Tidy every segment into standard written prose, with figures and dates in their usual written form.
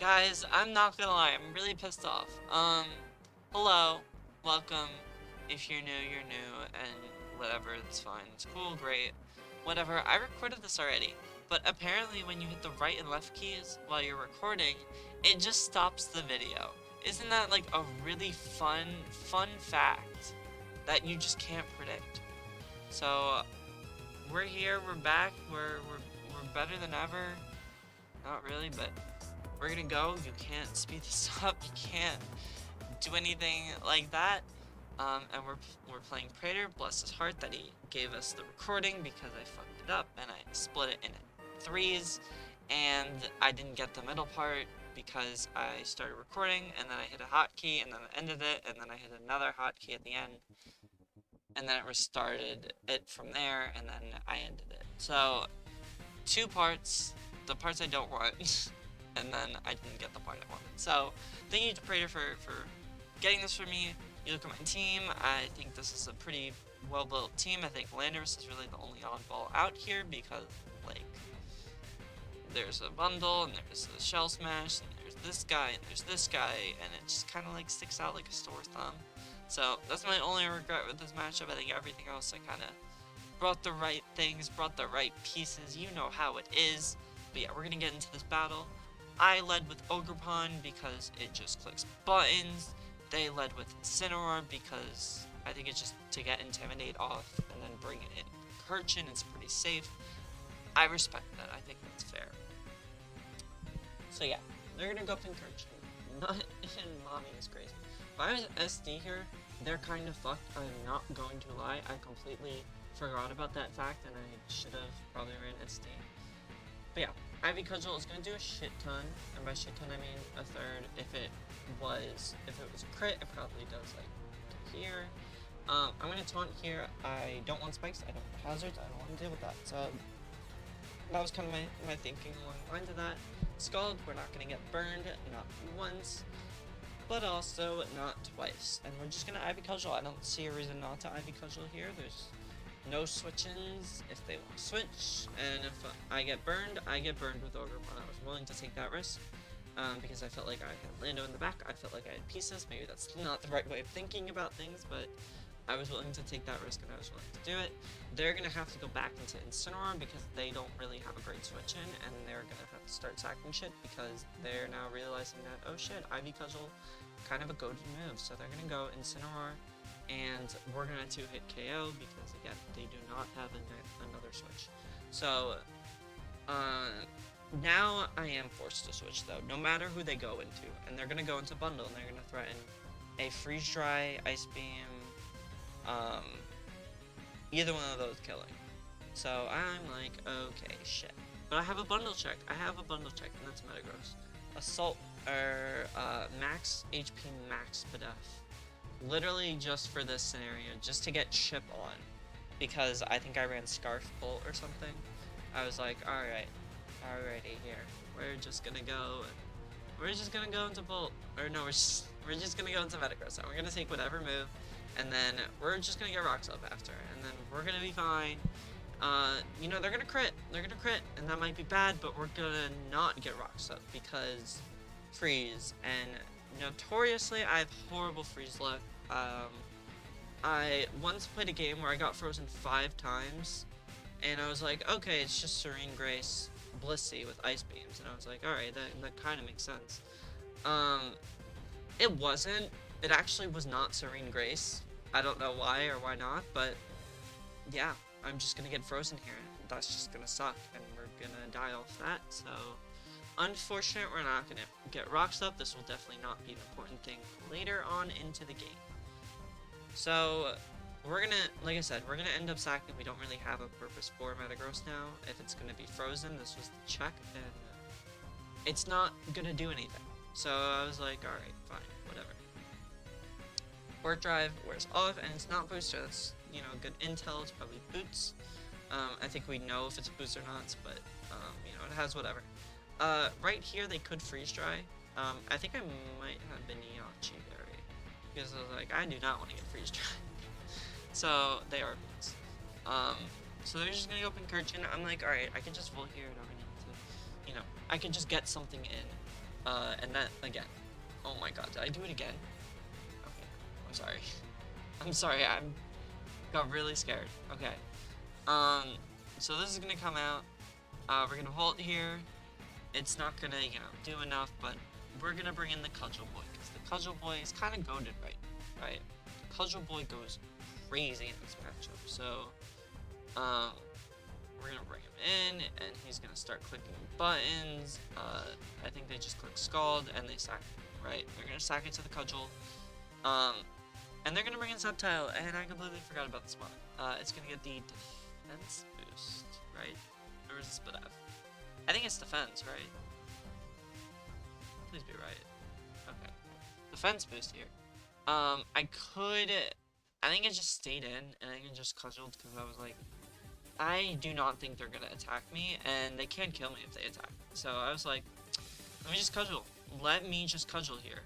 Guys, I'm not gonna lie, I'm really pissed off. Hello, welcome. If you're new, and whatever, it's fine. It's cool, great. Whatever, I recorded this already. But apparently when you hit the right and left keys while you're recording, it just stops the video. Isn't that like a really fun fact that you just can't predict? So, we're here, we're back, we're better than ever. Not really, but we're gonna go. You can't speed this up. You can't do anything like that. And we're playing Praetor. Bless his heart that he gave us the recording because I fucked it up and I split it in threes, and I didn't get the middle part because I started recording and then I hit a hotkey and then I ended it and then I hit another hotkey at the end and then it restarted it from there and then I ended it. So two parts, the parts I don't want. And then I didn't get the part I wanted. So, thank you to Praetor for getting this for me. You look at my team, I think this is a pretty well-built team. I think Landers is really the only oddball out here because, like, there's a bundle, and there's a shell smash, and there's this guy, and there's this guy, and it just kind of, like, sticks out like a sore thumb. So, that's my only regret with this matchup. I think everything else I kind of brought the right things, brought the right pieces. You know how it is. But yeah, we're gonna get into this battle. I led with Ogrepon because it just clicks buttons. They led with Incineroar because I think it's just to get Intimidate off and then bring it in. Kirchen is pretty safe. I respect that. I think that's fair. So yeah, they're gonna go up in Kirchen. Not in Mommy is crazy. If I was SD here, they're kind of fucked. I'm not going to lie. I completely forgot about that fact and I should have probably ran SD. But yeah, Ivy Cudgel is going to do a shit ton, and by shit ton I mean a third. If it was a crit, it probably does like here. I'm going to taunt here. I don't want spikes, I don't want hazards, I don't want to deal with that. So that was kind of my thinking along the lines of that. Scald, we're not going to get burned, not once, but also not twice. And we're just going to Ivy Cudgel. I don't see a reason not to Ivy Cudgel here. There's no switch-ins if they want to switch, and if I get burned with Ogrepon. I was willing to take that risk, because I felt like I had Lando in the back, I felt like I had pieces. Maybe that's not the right way of thinking about things, but I was willing to take that risk and I was willing to do it. They're going to have to go back into Incineroar because they don't really have a great switch-in, and they're going to have to start sacking shit because they're now realizing that, oh shit, Ivy Cudgel, kind of a go-to move, so they're going to go Incineroar, and we're gonna 2-hit KO because again they do not have another switch. So now I am forced to switch though, no matter who they go into, and they're gonna go into bundle and they're gonna threaten a freeze dry, ice beam, either one of those killing. So I'm like, okay, shit. But I have a bundle check. And that's Metagross. Assault or max HP, max Bidef. Literally just for this scenario, just to get Chip on, because I think I ran Scarf Bolt or something. I was like, alrighty here, we're just gonna go into Bolt, or no, we're just gonna go into Metagross, and we're gonna take whatever move, and then we're just gonna get Rocks up after, and then we're gonna be fine. You know, they're gonna crit, and that might be bad, but we're gonna not get Rocks up because freeze, and notoriously I have horrible freeze luck. I once played a game where I got frozen 5 times, and I was like, okay, it's just Serene Grace Blissey with Ice Beams, and I was like, alright, that kind of makes sense. It wasn't. It actually was not Serene Grace. I don't know why or why not, but yeah, I'm just gonna get frozen here. That's just gonna suck, and we're gonna die off that, so unfortunate, we're not gonna get Rocks up. This will definitely not be an important thing later on into the game. So we're gonna, like I said, we're gonna end up sacking. We don't really have a purpose for Metagross now. If it's gonna be frozen, this was the check, and it's not gonna do anything. So I was like, alright, fine, whatever. Port Drive wears off, and it's not booster. That's, you know, good intel. It's probably boots. I think we know if it's boots or not, but you know, it has whatever. Right here they could freeze dry. I think I might have been Yachi there, because I was like, I do not want to get freeze dry. So they are boots. So they're just gonna go up in Kirchen. I'm like, alright, I can just full here, I don't need to, you know, I can just get something in. And then, again. Oh my god, did I do it again? Okay, I'm sorry. I'm sorry, got really scared. Okay. So this is gonna come out. We're gonna hold here. It's not gonna, do enough, but we're gonna bring in the Cudgel Boy, because the Cudgel Boy is kind of goated right? Cudgel Boy goes crazy in this matchup, so, we're gonna bring him in, and he's gonna start clicking buttons. I think they just click Scald, and they sack it, right? They're gonna sack it to the Cudgel, and they're gonna bring in Subtile, and I completely forgot about this one. It's gonna get the defense boost, right? Or is this split F? I think it's defense, right? Please be right. Okay. Defense boost here. I think it just stayed in, and I think it just cudgeled, because I was like, I do not think they're gonna attack me, and they can kill me if they attack me. So I was like, let me just cudgel. Let me just cudgel here.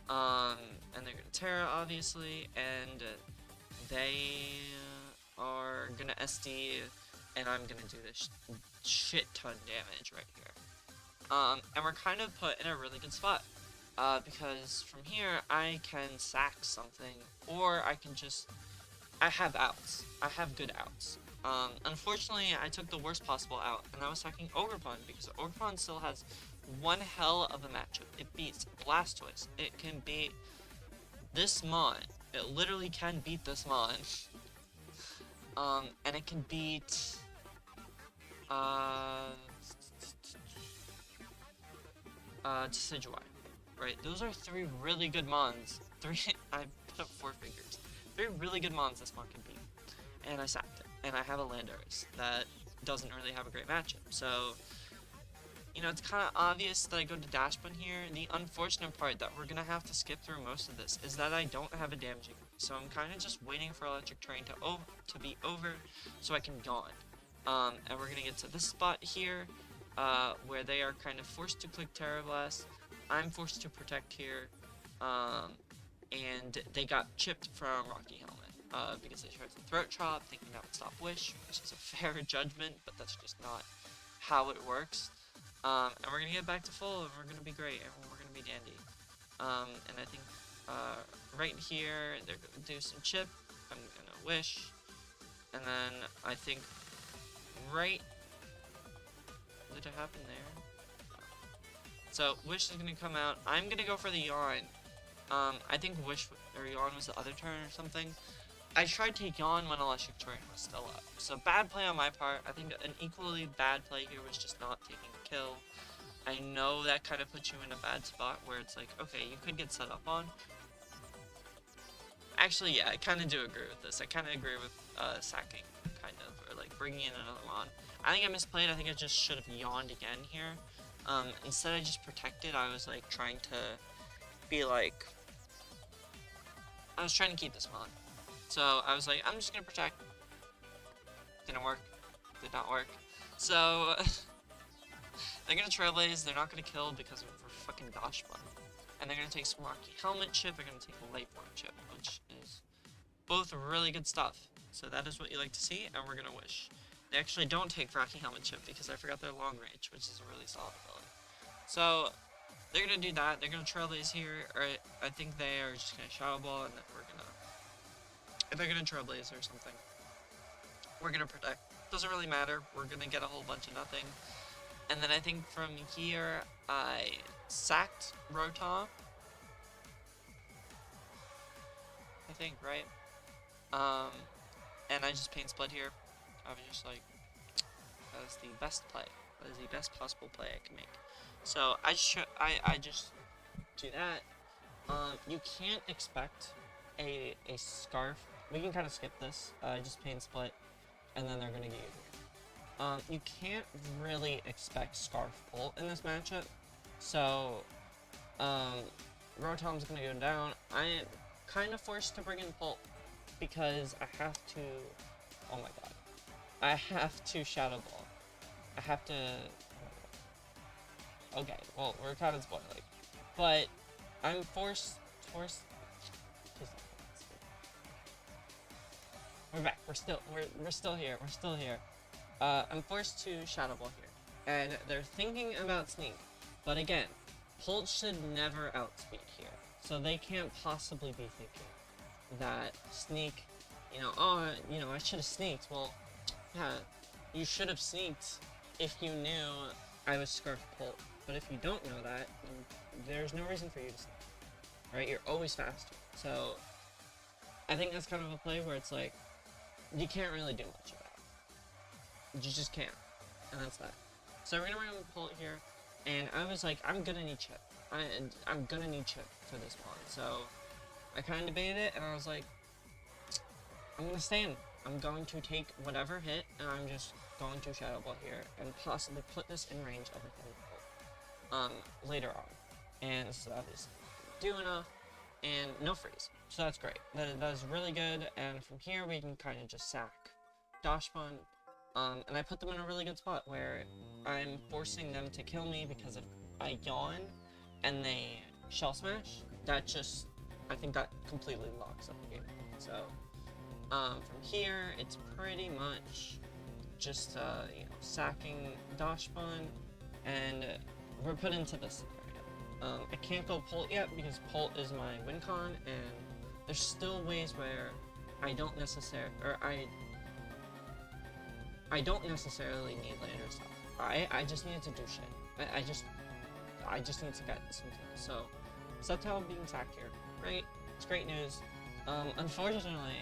And they're gonna Terra, obviously, and they are gonna SD, and I'm gonna do this shit ton damage right here. And we're kind of put in a really good spot, because from here I can sack something, or I can just, I have outs. I have good outs. Unfortunately, I took the worst possible out, and I was sacking Ogrepon, because Ogrepon still has one hell of a matchup. It beats Blastoise. It can beat this Mon. It literally can beat this Mon. And it can beat, Decidueye, right? Those are 3 really good Mons. I put up 4 figures. 3 really good Mons this Mon can beat. And I sacked it. And I have a Landorus that doesn't really have a great matchup. So, it's kind of obvious that I go to Dash Bun here. The unfortunate part that we're going to have to skip through most of this is that I don't have a damaging. So I'm kind of just waiting for Electric Terrain to be over so I can Yawn. And we're going to get to this spot here, where they are kind of forced to click Terra Blast. I'm forced to protect here, and they got chipped from Rocky Helmet, because they tried to Throat Chop, thinking that would stop Wish, which is a fair judgment, but that's just not how it works. And we're gonna get back to full, and we're gonna be great, and we're gonna be dandy. And I think, right here, they're gonna do some chip, I'm gonna Wish, and then I think right, did it happen there? So, Wish is gonna come out, I'm gonna go for the Yawn. I think Wish, or Yawn was the other turn or something. I tried to Yawn when Electric Terrain was still up. So bad play on my part. I think an equally bad play here was just not taking the kill. I know that kind of puts you in a bad spot where it's like, okay, you could get set up on. Actually, yeah, I kind of do agree with this. I kind of agree with sacking, kind of, or like bringing in another Mon. I think I misplayed. I think I just should have yawned again here. Instead I just protected. I was like trying to be like, I was trying to keep this Mon. So I was like, I'm just gonna protect. Didn't work. Did not work. So they're gonna Trailblaze. They're not gonna kill because we're fucking Dash Bun. And they're gonna take some Rocky Helmet chip. They're gonna take a Light Orb chip, which is both really good stuff. So that is what you like to see, and we're gonna Wish. They actually don't take Rocky Helmet chip because I forgot their long range, which is a really solid ability. So they're gonna do that. They're gonna Trailblaze here, or I think they are just gonna Shadow Ball, and then we're gonna, if they're gonna Trailblaze or something, we're gonna protect. Doesn't really matter. We're gonna get a whole bunch of nothing. And then I think from here, I sacked Rotom. I think, right? And I just Pain Split here. I was just like, that is the best play. That is the best possible play I can make. So I just do that. You can't expect a Scarf. We can kind of skip this. Just Pain Split, and then they're gonna get you here. You can't really expect Scarf Bolt in this matchup. So, Rotom's gonna go down. I am kind of forced to bring in Bolt because I have to. Oh my god. I have to Shadow Ball. I have to. Okay, well, we're kind of spoiling. But I'm forced. We're back. We're still here. We're still here. I'm forced to Shadow Ball here. And they're thinking about Sneak. But again, Pult should never outspeed here. So they can't possibly be thinking that sneak, oh, I should have sneaked. Well, yeah, you should have sneaked if you knew I was Scarf Pult. But if you don't know that, there's no reason for you to sneak. Right? You're always faster. So I think that's kind of a play where it's like, you can't really do much about it. You just can't. And that's that. So we're gonna run Pult here, and I was like, I'm gonna need chip. I'm gonna need chip for this one. So I kind of debated it, and I was like, I'm gonna stand. I'm going to take whatever hit, and I'm just going to Shadow Ball here, and possibly put this in range of a Pult later on. And so that is do enough, and no freeze. So that's great. That is really good, and from here we can kind of just sack Dashbun. And I put them in a really good spot where I'm forcing them to kill me because if I yawn and they Shell Smash, I think that completely locks up the game. So, from here, it's pretty much just, sacking Dashbun, and we're put into this scenario. I can't go Pult yet because Pult is my win con, and there's still ways where I don't necessarily need lander stuff. I just needed to do shit. I just need to get some kills. So, Subtile being sacked here, right? It's great news. Unfortunately,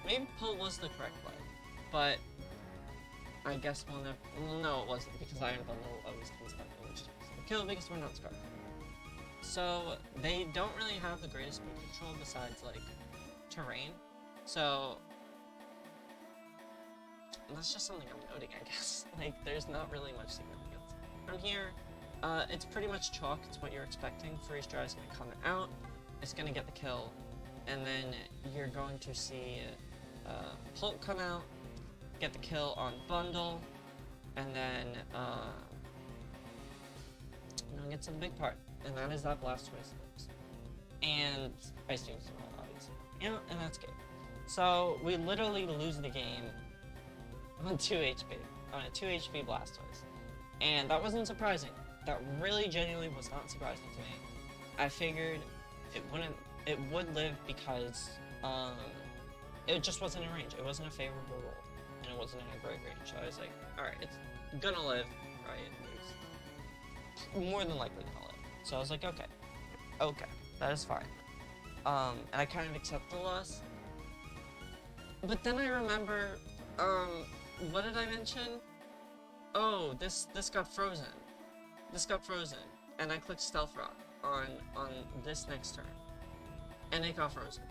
maybe Pult was the correct play, but I guess we'll never. Well, no, it wasn't because Iron Bundle always comes down to which kill because we're not Scarf. So they don't really have the greatest speed control besides like terrain. So that's just something I'm noting, I guess. Like, there's not really much significance. From here, it's pretty much chalk. It's what you're expecting. Freeze Dry is going to come out. It's going to get the kill. And then you're going to see Pult come out, get the kill on Bundle, and then get to the big part. And that is that Blastoise lives. And Ice Beam's obviously. Yeah, and that's good. So, we literally lose the game on 2 HP, on a 2 HP Blastoise. And that wasn't surprising. That really genuinely was not surprising to me. I figured it would live because it just wasn't in range. It wasn't a favorable roll, and it wasn't in a great range. So I was like, alright, it's gonna live, right? It's more than likely gonna live. So I was like, okay, that is fine. And I kind of accept the loss. But then I remember, what did I mention? Oh, this got frozen. This got frozen, and I clicked Stealth Rock on this next turn, and it got frozen.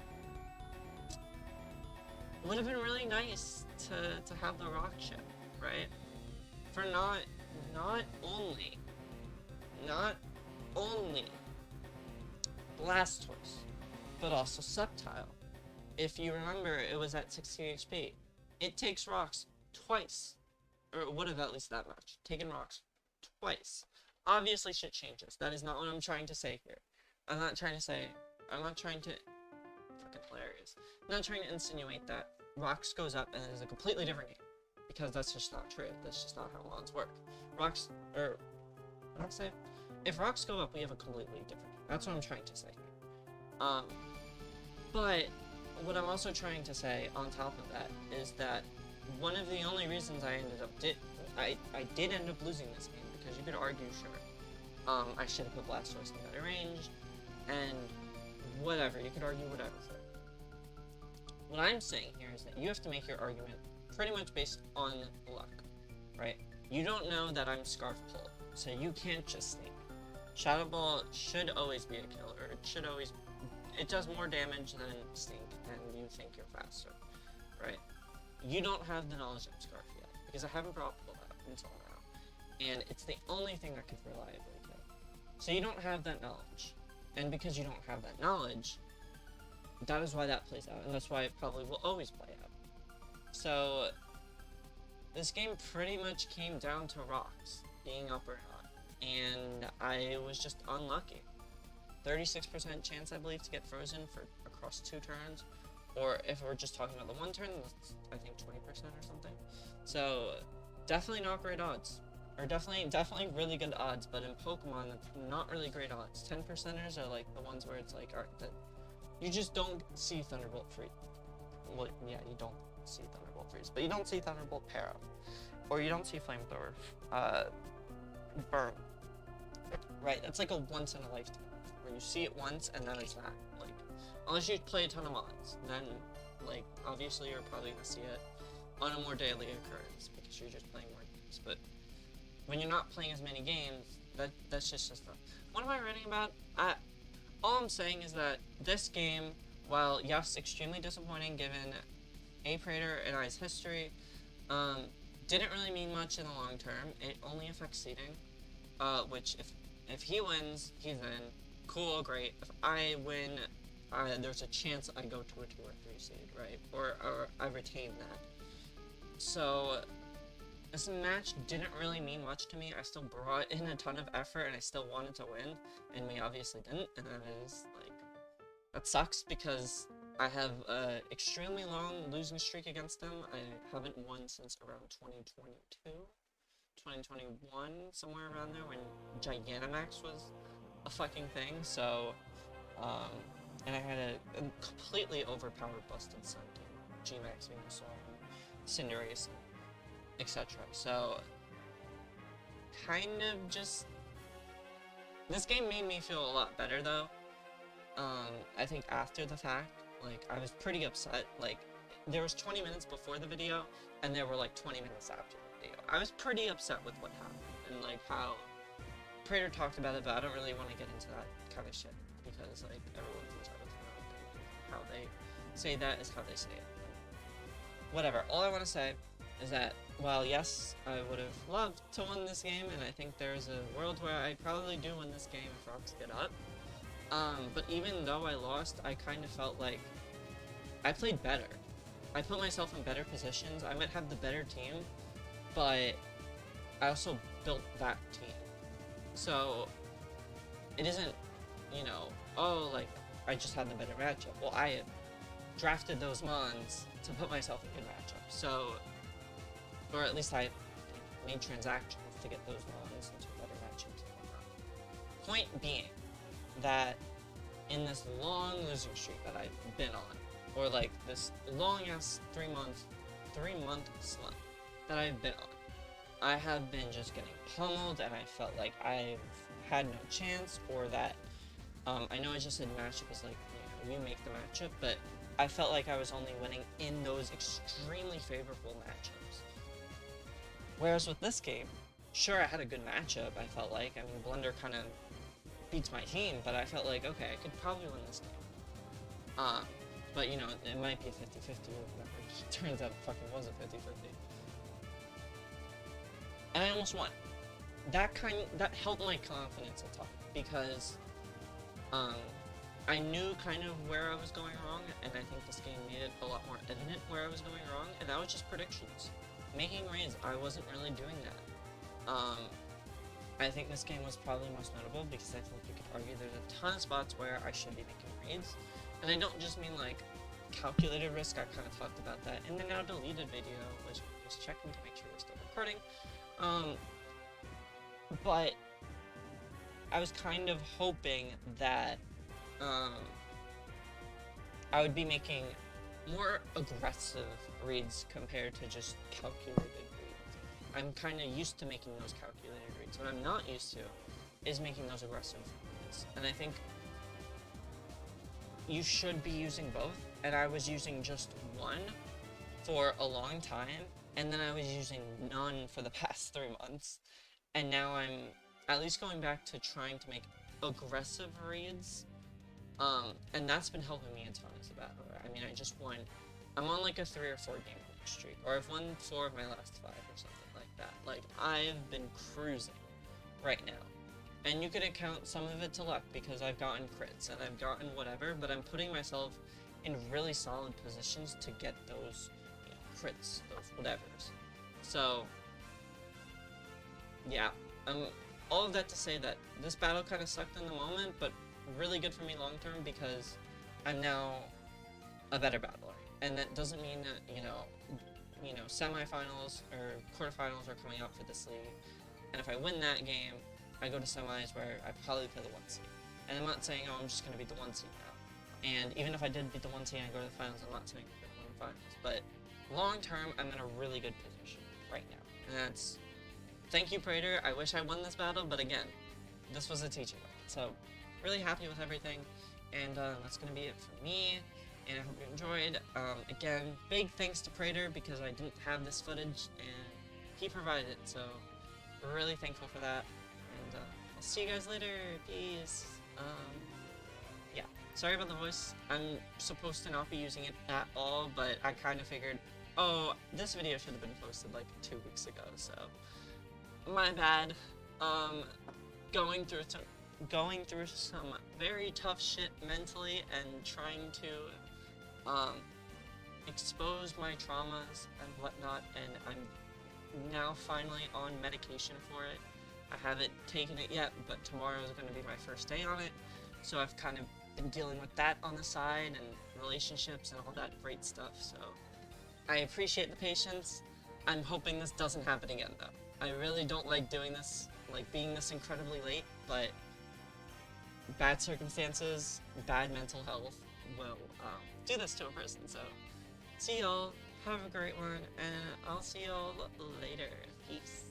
Would have been really nice to have the rock chip, right? For not only Blastoise, but also Subtile. If you remember, it was at 16 HP. It takes rocks twice, or would have at least that much. Taken rocks twice. Obviously shit changes. That is not what I'm trying to say here. I'm not trying to, fucking hilarious. I'm not trying to insinuate that rocks goes up and it is a completely different game. Because that's just not true. That's just not how mods work. Rocks, what did I say? If rocks go up, we have a completely different game. That's what I'm trying to say here. But what I'm also trying to say on top of that is that one of the only reasons I ended up I did end up losing this game, because you could argue, sure, I should have put Blastoise in better range, and whatever, you could argue whatever for it. What I'm saying here is that you have to make your argument pretty much based on luck, right? You don't know that I'm Scarf Pult, so you can't just sneak. Shadow Ball should always be a killer. It does more damage than Stink, and you think you're faster, right? You don't have the knowledge of Scarf yet, because I haven't brought Pult up until now, and it's the only thing that could reliably kill. So you don't have that knowledge, and because you don't have that knowledge, that is why that plays out, and that's why it probably will always play out. So, this game pretty much came down to rocks being up or not, and I was just unlucky. 36% chance, I believe, to get frozen for across 2 turns, or if we're just talking about the 1 turn, that's, I think, 20% or something. So, definitely not great odds. Or definitely really good odds, but in Pokemon, that's not really great odds. 10%ers are like the ones where it's like, alright, that you just don't see Thunderbolt Freeze. Well, yeah, you don't see Thunderbolt Freeze, but you don't see Thunderbolt Para. Or you don't see Flamethrower, Burn. Right, that's like a once in a lifetime, where you see it once and then it's that. Like, unless you play a ton of mods, then, like, obviously you're probably gonna see it on a more daily occurrence, because you're just playing more games, but when you're not playing as many games, that's just stuff. What am I writing about? All I'm saying is that this game, while yes, extremely disappointing given A Praetor and I's history, didn't really mean much in the long term. It only affects seeding, which if he wins, he's in. Cool, great. If I win, there's a chance I go to a 2 or 3 seed, right? Or I retain that. So this match didn't really mean much to me. I still brought in a ton of effort and I still wanted to win, and we obviously didn't, and that is, like, that sucks because I have an extremely long losing streak against him. I haven't won since around 2022, 2021, somewhere around there, when Gigantamax was a fucking thing, so, and I had a completely overpowered busted Sun team, G-Max, Venusaur, Cinderace, etc. So, kind of just, this game made me feel a lot better though. I think after the fact, like, I was pretty upset. Like, there was 20 minutes before the video, and there were like 20 minutes after the video. I was pretty upset with what happened, and like how Praetor talked about it, but I don't really want to get into that kind of shit, because like, everyone's entitled to their own opinion. How they say that is how they say it. Whatever, all I want to say is that, while yes, I would have loved to win this game, and I think there's a world where I probably do win this game if Rocks get up, but even though I lost, I kind of felt like I played better. I put myself in better positions. I might have the better team, but I also built that team. So it isn't, you know, oh, like, I just had the better matchup. Well, I had drafted those mons to put myself in good matchups. So, or at least I made transactions to get those mons into better matchups and whatnot. Point being that in this long losing streak that I've been on, or like this long ass 3-month slump that I've been on, I have been just getting pummeled, and I felt like I've had no chance, or that, I know I just said matchup is like, you know, you make the matchup, but I felt like I was only winning in those extremely favorable matchups. Whereas with this game, sure, I had a good matchup, I felt like. I mean, Blender kind of beats my team, but I felt like, okay, I could probably win this game. But, you know, it might be a 50-50 or whatever. It turns out it fucking was a 50-50. And I almost won. That helped my confidence a ton, because, I knew kind of where I was going wrong, and I think this game made it a lot more evident where I was going wrong, and that was just predictions. Making raids, I wasn't really doing that. I think this game was probably most notable because I think you could argue there's a ton of spots where I should be making raids. And I don't just mean like calculated risk, I kind of talked about that in the now deleted video, which I'm just checking to make sure we're still recording. But I was kind of hoping that I would be making more aggressive reads compared to just calculated reads. I'm kind of used to making those calculated reads. What I'm not used to is making those aggressive reads. And I think you should be using both, and I was using just one for a long time, and then I was using none for the past 3 months, and now I'm at least going back to trying to make aggressive reads, and that's been helping me a ton as a battler. I mean, I just won, I'm on like a 3 or 4 game winning streak, or I've won 4 of my last 5 or something like that. Like, I've been cruising right now. And you could account some of it to luck, because I've gotten crits and I've gotten whatever, but I'm putting myself in really solid positions to get those, you know, crits, those whatevers. So, yeah, all of that to say that this battle kind of sucked in the moment, but really good for me long term, because I'm now a better battler. And that doesn't mean that, you know, semifinals or quarterfinals are coming up for this league. And if I win that game, I go to semis where I probably play the 1 seed. And I'm not saying, oh, I'm just going to beat the 1 seed now. And even if I did beat the 1 seed and go to the finals, I'm not saying I'm going to win the finals. But long term, I'm in a really good position right now. And that's, thank you, Prater. I wish I won this battle, but again, this was a teaching moment. So, really happy with everything. And that's going to be it for me. And I hope you enjoyed. Again, big thanks to Prater because I didn't have this footage and he provided it. So, we're really thankful for that. And I'll see you guys later. Peace. Yeah. Sorry about the voice. I'm supposed to not be using it at all, but I kind of figured, oh, this video should have been posted like 2 weeks ago, so my bad. Going through some very tough shit mentally and trying to expose my traumas and whatnot, and I'm now finally on medication for it. I haven't taken it yet, but tomorrow is going to be my first day on it, so I've kind of been dealing with that on the side and relationships and all that great stuff, so I appreciate the patience. I'm hoping this doesn't happen again, though. I really don't like doing this, like being this incredibly late, but bad circumstances, bad mental health will do this to a person, so see y'all, have a great one, and I'll see y'all later. Peace.